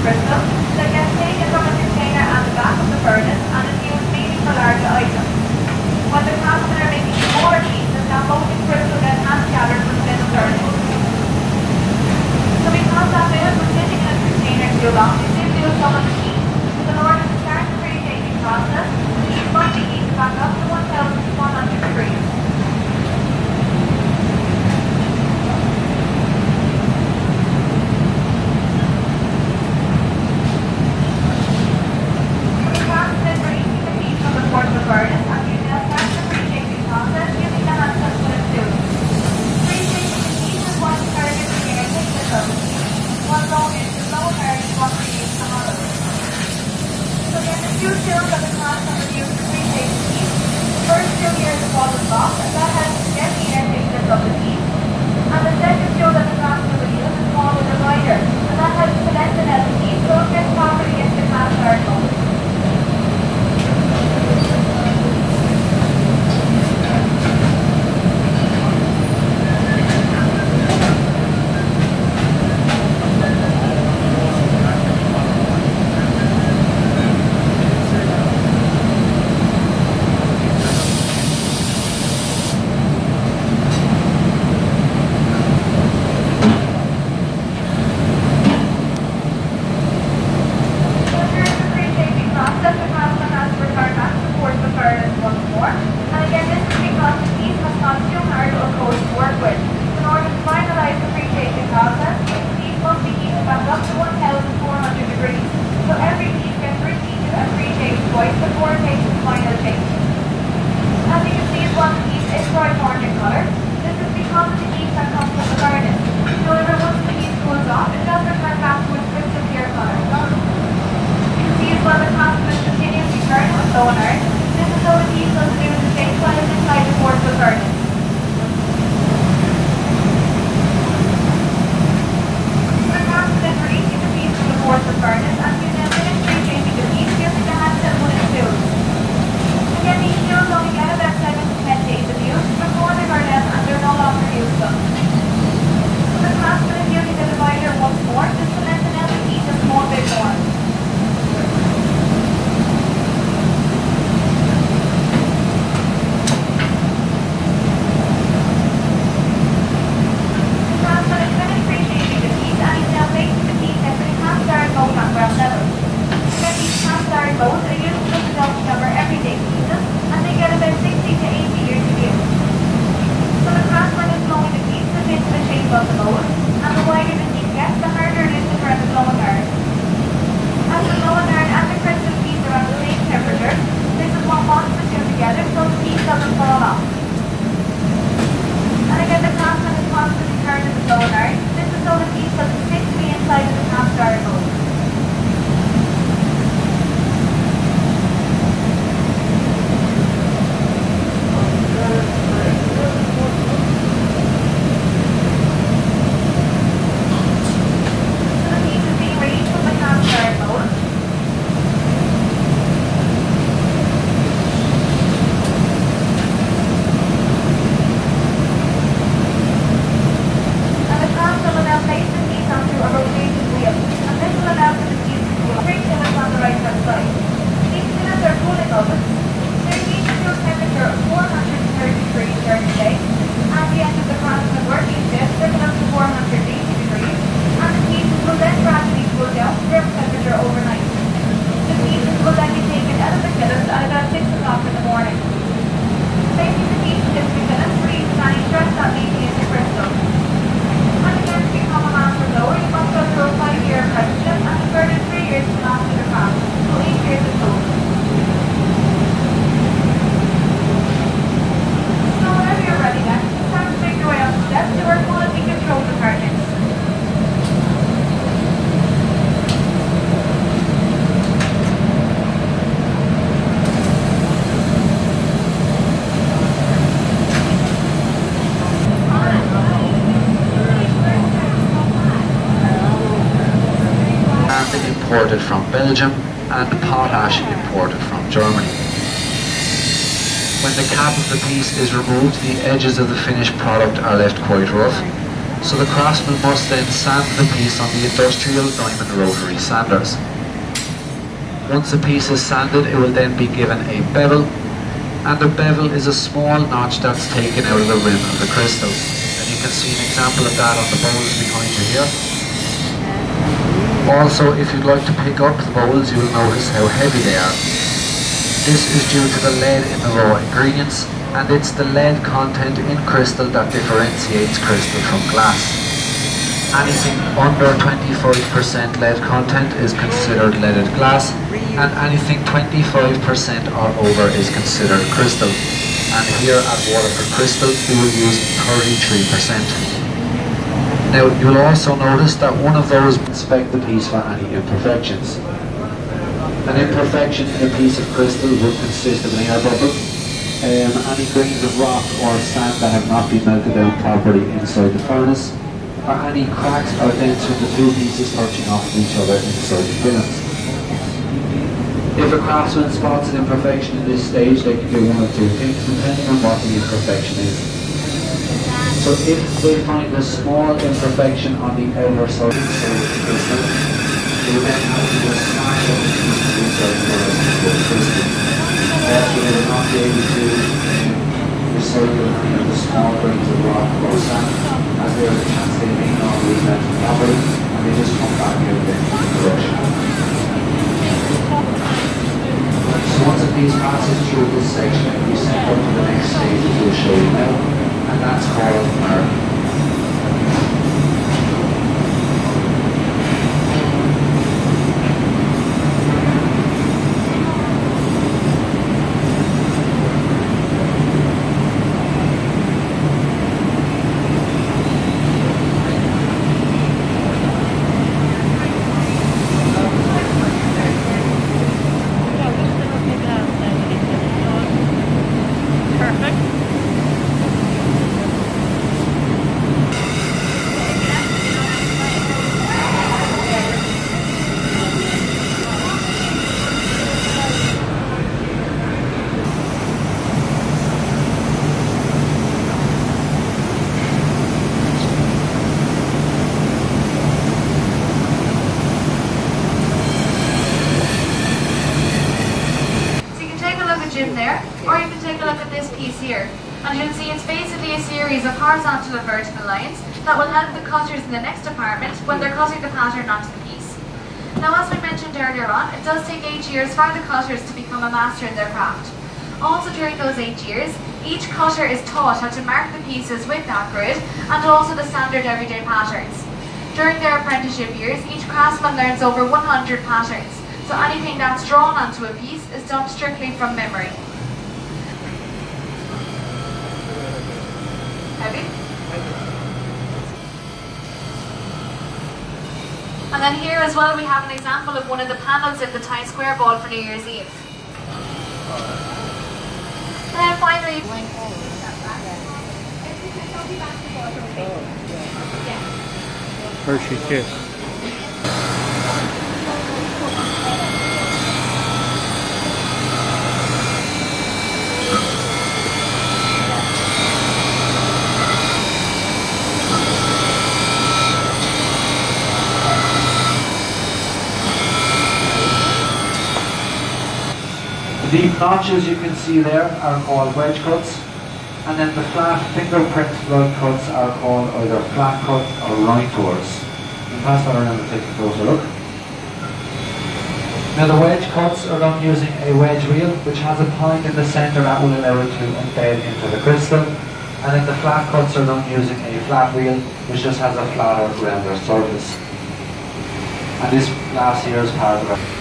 crystal that gets taken from a container at the back of the furnace and is used mainly for larger items. When the craftsmen are making smaller pieces, that molten crystal gets hand-gathered within the furnace. So because that bit was sitting in a container too long, it did lose some of the heat. So in order to start the pre-baking process, the heat must be heated back up to 1,100 degrees. imported from Belgium and potash imported from Germany. When the cap of the piece is removed, the edges of the finished product are left quite rough, So the craftsman must then sand the piece on the industrial diamond rotary sanders. Once the piece is sanded, it will then be given a bevel, and the bevel is a small notch that's taken out of the rim of the crystal. And you can see an example of that on the bowls behind you here. Also, if you'd like to pick up the bowls, you will notice how heavy they are. This is due to the lead in the raw ingredients, and it's the lead content in crystal that differentiates crystal from glass. Anything under 25% lead content is considered leaded glass, and anything 25% or over is considered crystal. And here at Waterford Crystal we will use 33%. Now you'll also notice that one of those inspect the piece for any imperfections. An imperfection in a piece of crystal would consist of an air bubble, any grains of rock or sand that have not been melted down properly inside the furnace, or any cracks or dents from the two pieces touching off of each other inside the fillets. If a craftsman spots an imperfection in this stage, they can do one of two things depending on what the imperfection is. So if they find a small imperfection on the outer side of the crystal, they will then have to just smash up the piece of inside the crystal. Therefore, they will not be able to recycle any of the small grains of rock or sand, as there is a chance they may not be melted properly, and they just come back out then in the rush. So once a piece passes through this section, we send up to the next stage, which we'll show you now, and that's called marking. There, or you can take a look at this piece here, and you can see it's basically a series of horizontal and vertical lines that will help the cutters in the next department when they're cutting the pattern onto the piece. Now, as we mentioned earlier on, it does take 8 years for the cutters to become a master in their craft. Also during those 8 years, each cutter is taught how to mark the pieces with that grid and also the standard everyday patterns. During their apprenticeship years, each craftsman learns over 100 patterns. So anything that's drawn onto a piece is done strictly from memory. Heavy? And then here as well we have an example of one of the panels in the Times Square Ball for New Year's Eve. And then finally... Hershey Kiss. The deep notches you can see there are called wedge cuts, and then the flat fingerprint line cuts are called either flat cut or line tours. You can pass that around and take a closer look. Now the wedge cuts are done using a wedge reel which has a point in the centre that will allow it to embed into the crystal, and then the flat cuts are done using a flat reel which just has a flatter rounder surface. And this glass here is part of it.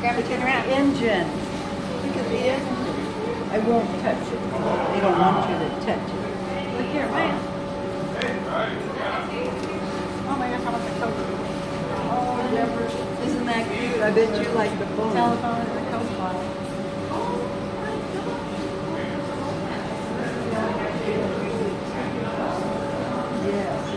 Grandma, turn around. Engine. Look at the engine. I won't touch it. They don't want you to touch it. Look here, Maya. Oh my gosh, how much a coat? Oh, Deborah, isn't that cute? I bet you like the phone. Telephone and the coat bottle. Yes.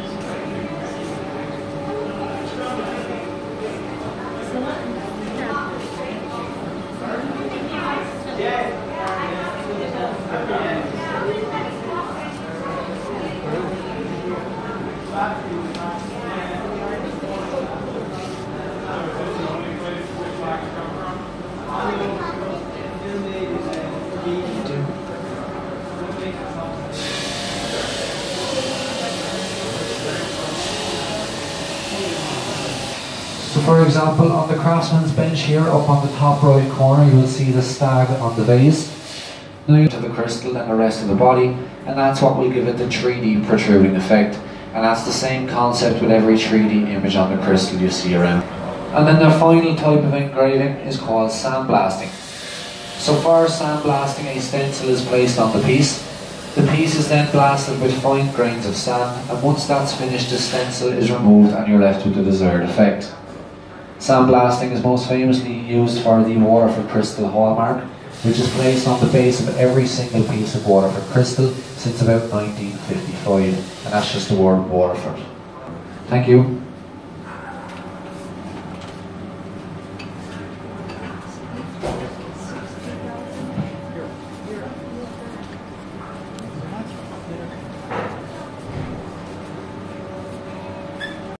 So for example, on the craftsman's bench here, up on the top right corner, you will see the stag on the vase. Now you to the crystal and the rest of the body, and that's what will give it the 3D protruding effect. And that's the same concept with every 3D image on the crystal you see around. And then the final type of engraving is called sandblasting. So for sandblasting, a stencil is placed on the piece. The piece is then blasted with fine grains of sand, and once that's finished, the stencil is removed and you're left with the desired effect. Sandblasting is most famously used for the Waterford crystal hallmark, which is placed on the base of every single piece of Waterford crystal since about 1955, and that's just the word Waterford. Thank you.